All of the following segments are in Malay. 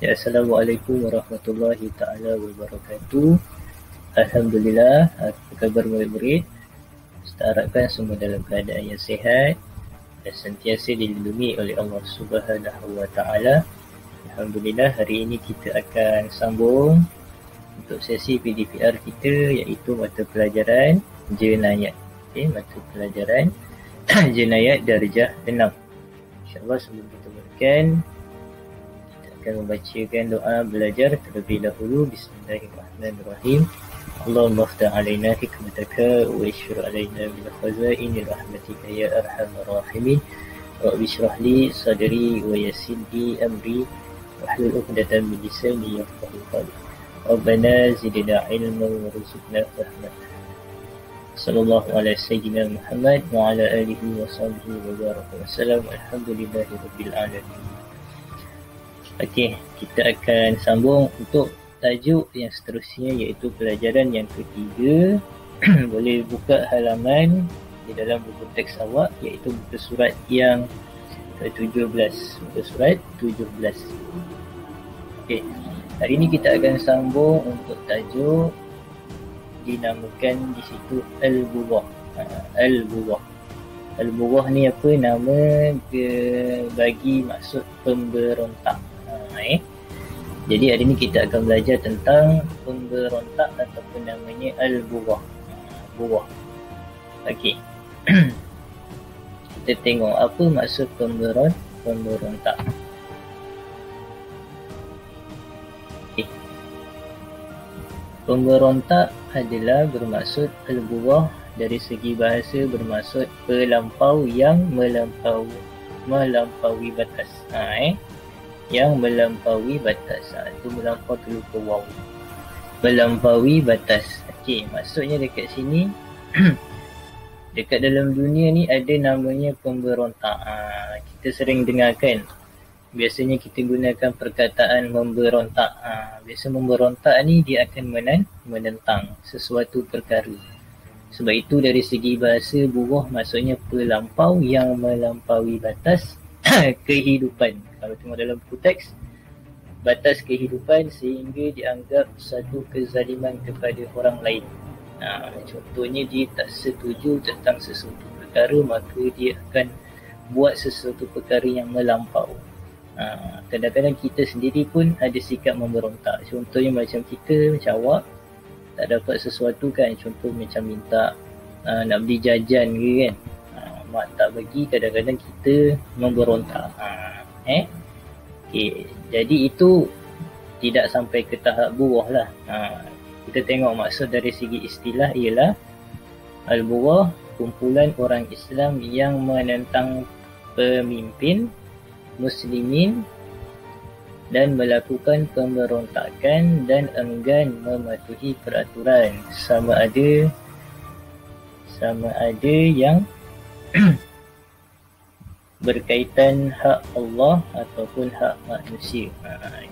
Ya, Assalamualaikum warahmatullahi ta'ala wabarakatuh. Alhamdulillah, apa khabar murid-murid? Kita harapkan semua dalam keadaan yang sihat dan sentiasa dilindungi oleh Allah Subhanahu wa ta'ala. Alhamdulillah, hari ini kita akan sambung untuk sesi PDPR kita, iaitu mata pelajaran jenayat. Mata pelajaran jenayat darjah 6. InsyaAllah sebelum kita mulakan, akan membacakan doa belajar terlebih dahulu. Bismillahirrahmanirrahim. Allahumma aftah alaina hikmataka wa ishfir alaina bil khazaini rahmatika ya arhamar rahimin. Rabbi shrah li sadri wa yassir li amri wahlul 'uqdatam min lisani yafqahu qawli. Rabbana zidna ilman warzuqna fahman. Sallallahu alaihi sayyidina Muhammad wa ala alihi wa sahbihi wa baraka wa salam. Alhamdulillahi rabbil alamin. Okey, kita akan sambung untuk tajuk yang seterusnya, iaitu pelajaran yang ketiga. Boleh buka halaman di dalam buku teks awak, iaitu muka surat yang ke-17. Muka surat 17. Okey, hari ini kita akan sambung untuk tajuk dinamakan di situ Al-Bughah. Al-Bughah. Al-Bughah ni apa? Nama bagi maksud pemberontak. Jadi hari ini kita akan belajar tentang pemberontak ataupun namanya Al-Bughah. Bughah. Okey. Kita tengok apa maksud pemberontak. Okay. Pemberontak adalah bermaksud Al-Bughah dari segi bahasa bermaksud pelampau yang melampaui batas. Yang melampaui batas. Itu melampau terlupa waw. Melampaui batas. Okey, maksudnya dekat sini dekat dalam dunia ni ada namanya pemberontak. Kita sering dengarkan. Biasanya kita gunakan perkataan memberontak. Biasa memberontak ni dia akan menentang sesuatu perkara. Sebab itu dari segi bahasa bughah maksudnya pelampau yang melampaui batas kehidupan. Kalau tengok dalam buku teks, batas kehidupan sehingga dianggap satu kezaliman kepada orang lain. Contohnya dia tak setuju tentang sesuatu perkara, maka dia akan buat sesuatu perkara yang melampau. Kadang-kadang kita sendiri pun ada sikap memberontak. Contohnya macam kita, macam awak tak dapat sesuatu kan, contoh macam minta nak beli jajan ke kan, mak tak bagi, kadang-kadang kita memberontak. Okay. Jadi itu tidak sampai ke tahap bughah lah. Kita tengok maksud dari segi istilah ialah Al-Bughah, kumpulan orang Islam yang menentang pemimpin muslimin dan melakukan pemberontakan dan enggan mematuhi peraturan, sama ada yang berkaitan hak Allah ataupun hak manusia.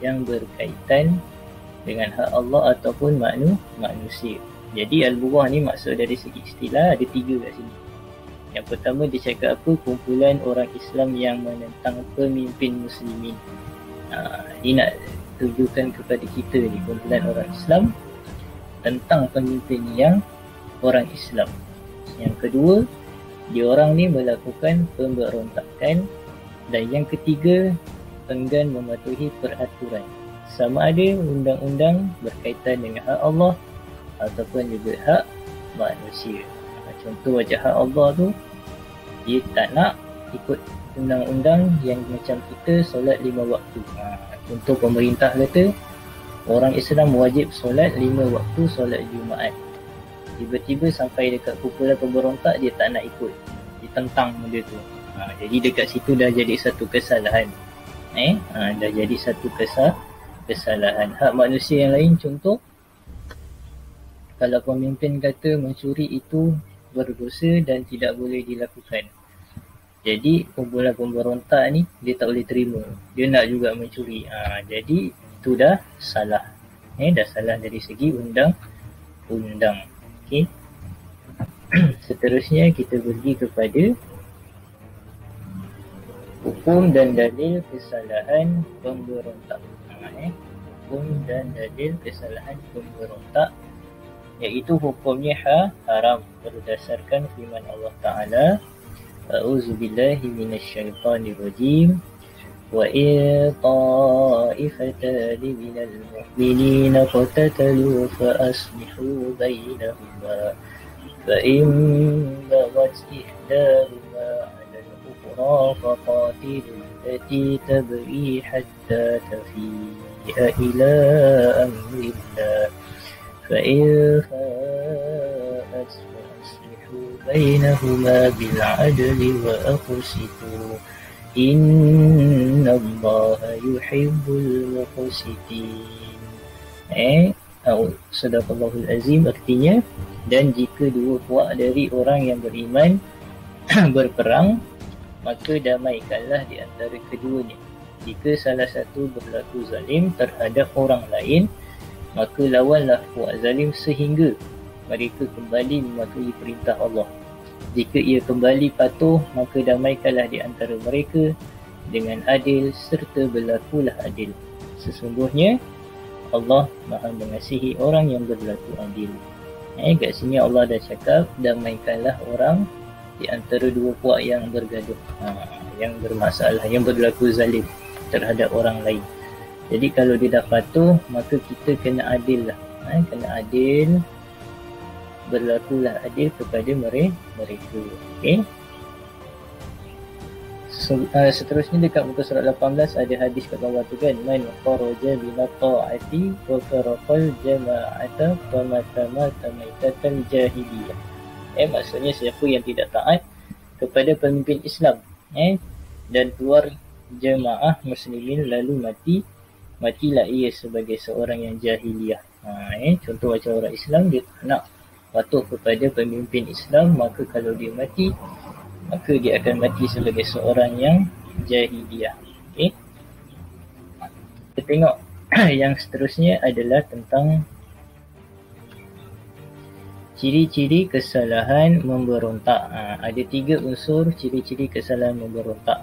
Yang berkaitan dengan hak Allah ataupun manusia. Jadi Al-Bughah ni maksud dari segi istilah ada 3 kat sini. Yang pertama dia cakap apa? Kumpulan orang Islam yang menentang pemimpin muslimin. Ini nak tujukan kepada kita ni, kumpulan orang Islam tentang pemimpin yang orang Islam. Yang kedua, dia orang ni melakukan pemberontakan. Dan yang ketiga, enggan mematuhi peraturan, sama ada undang-undang berkaitan dengan hak Allah ataupun juga hak manusia. Contoh macam hak Allah tu, dia tak nak ikut undang-undang yang macam kita solat 5 waktu. Contoh pemerintah kata orang Islam wajib solat 5 waktu solat Jumaat. Tiba-tiba sampai dekat kumpulan pemberontak, dia tak nak ikut, dia tentang benda tu. Jadi dekat situ dah jadi satu kesalahan. Dah jadi satu kesalahan. Hak manusia yang lain, contoh kalau pemimpin kata mencuri itu berdosa dan tidak boleh dilakukan, jadi kumpulan pemberontak ni dia tak boleh terima, dia nak juga mencuri. Jadi itu dah salah. Dah salah dari segi undang-undang. Okey. Seterusnya kita pergi kepada hukum dan dalil kesalahan pemberontak. Hukum dan dalil kesalahan pemberontak, iaitu hukumnya haram berdasarkan firman Allah Ta'ala, A'udzubillahi minasyaitonirrajim, wa in ta'ifatani minal mu'minina qatatalu fa aslihu bainahuma fa in baghat ihdahuma 'ala al-ukhra faqatilu allati tabghi hatta tafi'a ila amrillah fa in fa'at bainahuma bil 'adli wa aqsitu innallaha yuhibbul muqsitin. Sadaqallahul azim. Artinya, dan jika dua puak dari orang yang beriman berperang, maka damaikanlah di antara keduanya. Jika salah satu berlaku zalim terhadap orang lain, maka lawanlah puak zalim sehingga mereka kembali mematuhi perintah Allah. Jika ia kembali patuh, maka damaikanlah di antara mereka dengan adil serta berlakulah adil. Sesungguhnya Allah Maha mengasihi orang yang berlaku adil. Kat sini Allah dah cakap, damaikanlah orang di antara dua puak yang bergaduh, yang bermasalah, yang berlaku zalim terhadap orang lain. Jadi kalau dia dah patuh, maka kita kena adil lah. Kena adil, berlakulah adil kepada mereka. Okey. Seterusnya dekat muka surat 18 ada hadis kat bawah tu kan, man kharaja bila ta'ati wa faraqal jama'ata famatama tamaitatal jahiliyah. Maksudnya siapa yang tidak taat kepada pemimpin Islam dan keluar jemaah muslimin lalu matilah ia sebagai seorang yang jahiliyah. Contoh macam orang Islam, dia tak nak patuh kepada pemimpin Islam, maka kalau dia mati, maka dia akan mati sebagai seorang yang jahiliyah. Okay. Kita tengok yang seterusnya adalah tentang ciri-ciri kesalahan memberontak. Ada 3 unsur ciri-ciri kesalahan memberontak.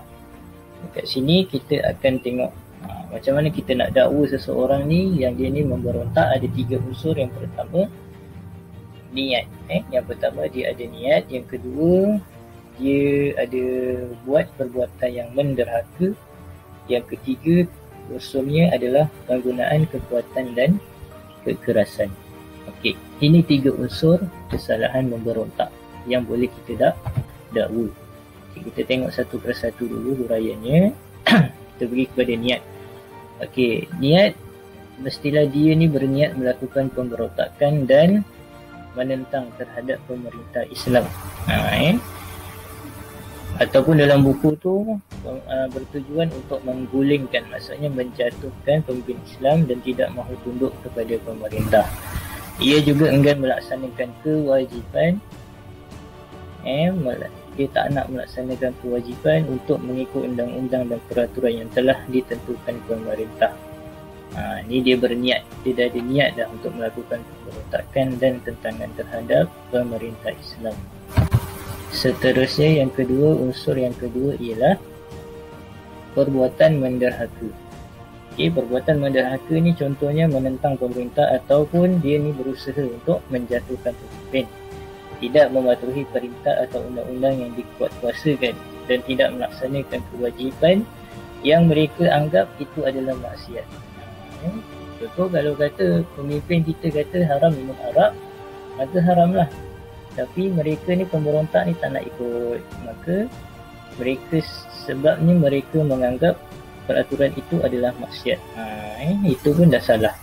Dekat sini kita akan tengok macam mana kita nak dakwa seseorang ni yang dia ni memberontak. Ada 3 unsur. Yang pertama, niat. Yang pertama, dia ada niat. Yang kedua, dia ada buat perbuatan yang menderhaka. Yang ketiga, unsurnya adalah penggunaan kekuatan dan kekerasan. Okey, ini 3 unsur kesalahan memberontak yang boleh kita dakwa. Okay, kita tengok satu persatu dulu huraiannya. Kita pergi kepada niat. Okey, niat mestilah dia ni berniat melakukan pemberontakan dan menentang terhadap pemerintah Islam. Ataupun dalam buku tu bertujuan untuk menggulingkan, maksudnya menjatuhkan pemimpin Islam dan tidak mahu tunduk kepada pemerintah. Ia juga enggan melaksanakan kewajipan, dia tak nak melaksanakan kewajipan untuk mengikut undang-undang dan peraturan yang telah ditentukan pemerintah. Ni dia berniat, dia dah ada niat dah untuk melakukan pemberontakan dan tentangan terhadap pemerintah Islam. Seterusnya yang kedua, unsur yang kedua ialah perbuatan menderhaka. Okey, perbuatan menderhaka ni contohnya menentang pemerintah ataupun dia ni berusaha untuk menjatuhkan pemimpin, tidak mematuhi perintah atau undang-undang yang dikuatkuasakan dan tidak melaksanakan kewajipan yang mereka anggap itu adalah maksiat. Contoh, kalau kata pemimpin kita kata haram minum arak, maka haramlah. Tapi mereka ni pemberontak ni tak nak ikut, maka mereka sebabnya mereka menganggap peraturan itu adalah maksiat. Itu pun dah salah.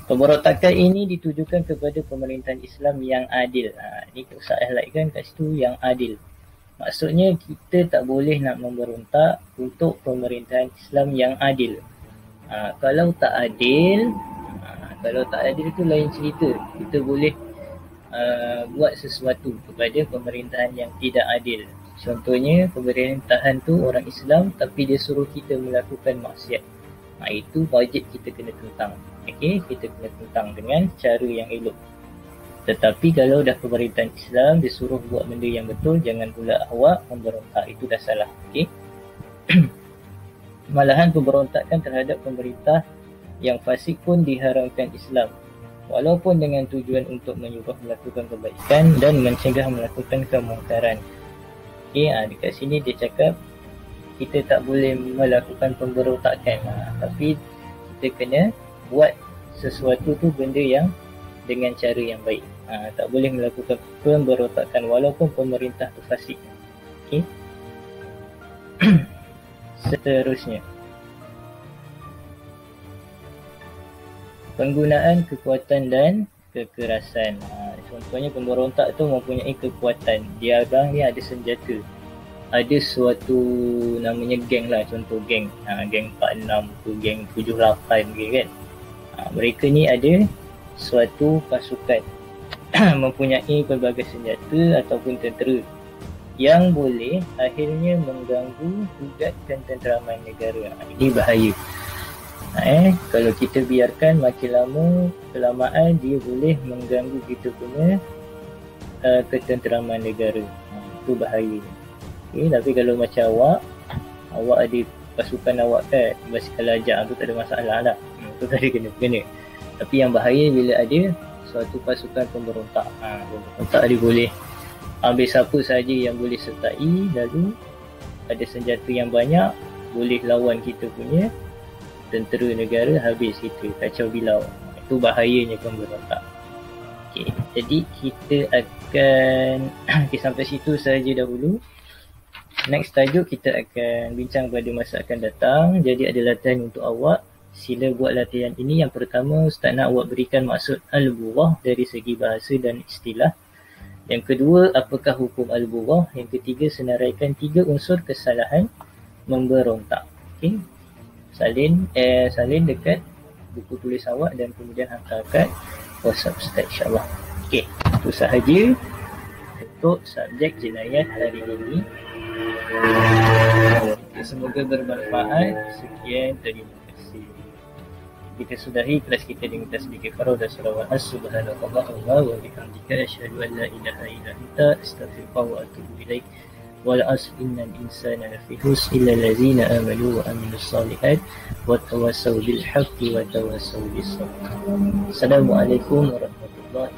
Pemberontakan ini ditujukan kepada pemerintahan Islam yang adil. Ini saya highlightkan kat situ, yang adil. Maksudnya kita tak boleh nak memberontak untuk pemerintahan Islam yang adil. Kalau tak adil, itu lain cerita. Kita boleh buat sesuatu kepada pemerintahan yang tidak adil. Contohnya pemerintahan tu orang Islam tapi dia suruh kita melakukan maksiat. Itu wajib kita kena tentang. Okey, kita kena tentang dengan cara yang elok. Tetapi kalau dah pemerintahan Islam dia suruh buat benda yang betul, jangan pula awak memberontak, itu dah salah. Okey. Malahan pemberontakan terhadap pemerintah Yang fasik pun diharamkan Islam, walaupun dengan tujuan untuk menyuruh melakukan kebaikan dan mencegah melakukan kemungkaran. Okey, dekat sini dia cakap kita tak boleh melakukan pemberontakan, tapi kita kena buat sesuatu tu benda yang dengan cara yang baik. Tak boleh melakukan pemberontakan walaupun pemerintah tu fasik. Okey. Seterusnya, penggunaan kekuatan dan kekerasan. Contohnya pemberontak tu mempunyai kekuatan. Dia ni ada senjata. Ada suatu namanya geng lah, contoh geng. Geng 46 tu, geng 78 ke kan. Mereka ni ada suatu pasukan mempunyai pelbagai senjata ataupun tentera yang boleh akhirnya mengganggu juga ketenteraman negara. Ini bahaya. Kalau kita biarkan makin lama kelamaan dia boleh mengganggu kita punya ketenteraman negara. Itu bahaya. Okay, tapi kalau macam awak ada pasukan awak kan, basikal lajak tu tak ada masalah lah. Itu tak ada kena. Tapi yang bahaya bila ada suatu pasukan pemberontak. Pemberontak dia boleh ambil siapa sahaja yang boleh sertai, lalu ada senjata yang banyak, boleh lawan kita punya tentera negara, habis kita kacau bilau. Itu bahayanya pemberontak. Okay, jadi kita akan sampai situ sahaja dahulu. Next tajuk kita akan bincang pada masa akan datang. Jadi ada latihan untuk awak. Sila buat latihan ini. Yang pertama, Ustaz nak awak berikan maksud al-bughah dari segi bahasa dan istilah. Yang kedua, apakah hukum al-bughah? Yang ketiga, senaraikan 3 unsur kesalahan memberontak. Okey. Salin dekat buku tulis awak dan kemudian hantar kat WhatsApp Ustaz, insya-Allah. Okey, itu sahaja untuk subjek jenayah hari ini. Semoga bermanfaat. Sekian, terima kasih. Kita sudahi kelas kita dengan tasbih kafarah dan salawat. Subhanallah wa bihamdika asyhadu an la ilaha illa anta astaghfiruka wa atubu ilaik. Wal 'asr innal insana lafi khusr illa allazina amanu wa amilus solihat wa tawassaw bil haqqi wa tawassaw bis sabr. Assalamualaikum warahmatullahi